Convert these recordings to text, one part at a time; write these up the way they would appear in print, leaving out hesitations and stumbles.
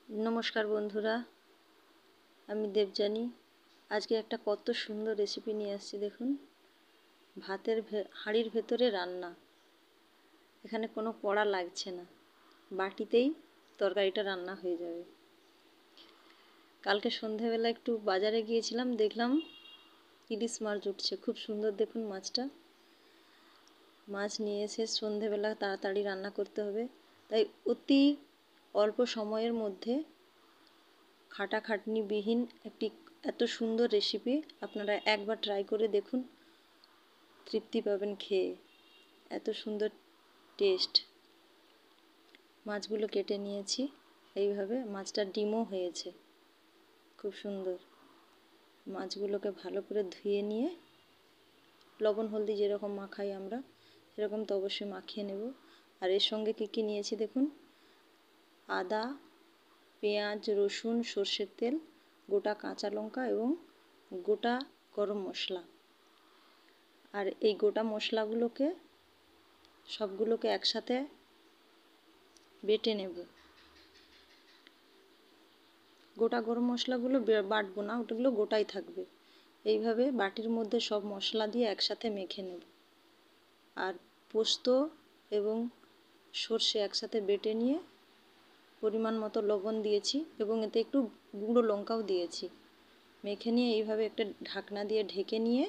নমস্কার বন্ধুরা, আমি দেবযানী। আজকে একটা কত সুন্দর রেসিপি নিয়ে আসছি দেখুন। ভাতের হাঁড়ির ভেতরে রান্না। এখানে কোনো কড়া লাগছে না, বাটিতেই তরকারিটা রান্না হয়ে যাবে। কালকে সন্ধেবেলা একটু বাজারে গিয়েছিলাম, দেখলাম ইলিশ মাছ উঠছে, খুব সুন্দর দেখুন মাছটা। মাছ নিয়ে এসে সন্ধেবেলা তাড়াতাড়ি রান্না করতে হবে, তাই অতি অল্প সময়ের মধ্যে খাটাখাটনিবিহীন একটি এত সুন্দর রেসিপি আপনারা একবার ট্রাই করে দেখুন, তৃপ্তি পাবেন খেয়ে। এত সুন্দর টেস্ট। মাছগুলো কেটে নিয়েছি এইভাবে, মাছটা ডিমও হয়েছে, খুব সুন্দর। মাছগুলোকে ভালো করে ধুয়ে নিয়ে লবণ হলদি যেরকম মাখাই আমরা সেরকম তো অবশ্যই মাখিয়ে নেব। আর এর সঙ্গে কী কী নিয়েছি দেখুন: আদা, পেঁয়াজ, রসুন, সর্ষের তেল, গোটা কাঁচা লঙ্কা এবং গোটা গরম মশলা। আর এই গোটা মশলাগুলোকে সবগুলোকে একসাথে বেটে নেব। গোটা গরম মশলাগুলো বাটবো না, ওটাগুলো গোটাই থাকবে। এইভাবে বাটির মধ্যে সব মশলা দিয়ে একসাথে মেখে নেব। আর পোস্ত এবং সর্ষে একসাথে বেটে নিয়ে পরিমাণ মতো লবণ দিয়েছি এবং এতে একটু গুঁড়ো লঙ্কাও দিয়েছি। মেখে নিয়ে এইভাবে একটা ঢাকনা দিয়ে ঢেকে নিয়ে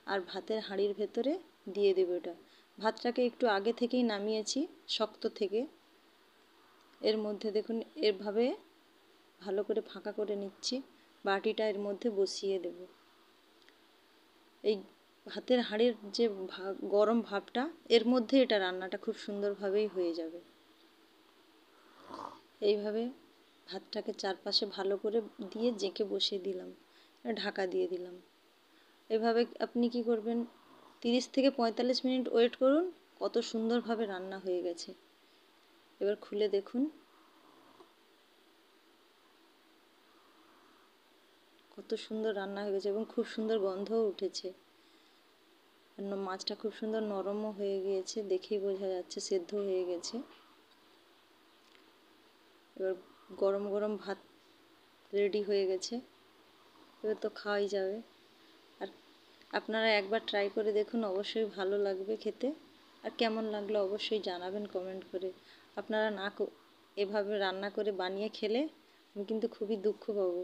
আর ভাতের হাঁড়ির ভেতরে দিয়ে দেবো। এটা ভাতটাকে একটু আগে থেকেই নামিয়েছি শক্ত থেকে। এর মধ্যে দেখুন এভাবে ভালো করে ফাঁকা করে নিচ্ছি, বাটিটা এর মধ্যে বসিয়ে দেব। এই ভাতের হাঁড়ির যে গরম ভাবটা, এর মধ্যে এটা রান্নাটা খুব সুন্দরভাবেই হয়ে যাবে। এইভাবে ভাতটাকে চারপাশে ভালো করে দিয়ে জেঁকে বসিয়ে দিলাম, ঢাকা দিয়ে দিলাম। এভাবে আপনি কি করবেন, 30 থেকে 45 মিনিট ওয়েট করুন, কত সুন্দরভাবে রান্না হয়ে গেছে। এবার খুলে দেখুন কত সুন্দর রান্না হয়ে গেছে এবং খুব সুন্দর গন্ধও উঠেছে। মাছটা খুব সুন্দর নরমও হয়ে গিয়েছে, দেখেই বোঝা যাচ্ছে সেদ্ধ হয়ে গেছে। এবার গরম গরম ভাত রেডি হয়ে গেছে, এবার তো খাওয়াই যাবে। আর আপনারা একবার ট্রাই করে দেখুন, অবশ্যই ভালো লাগবে খেতে। আর কেমন লাগলো অবশ্যই জানাবেন কমেন্ট করে। আপনারা এভাবে রান্না করে বানিয়ে খেলে আমি কিন্তু খুবই দুঃখ পাবো।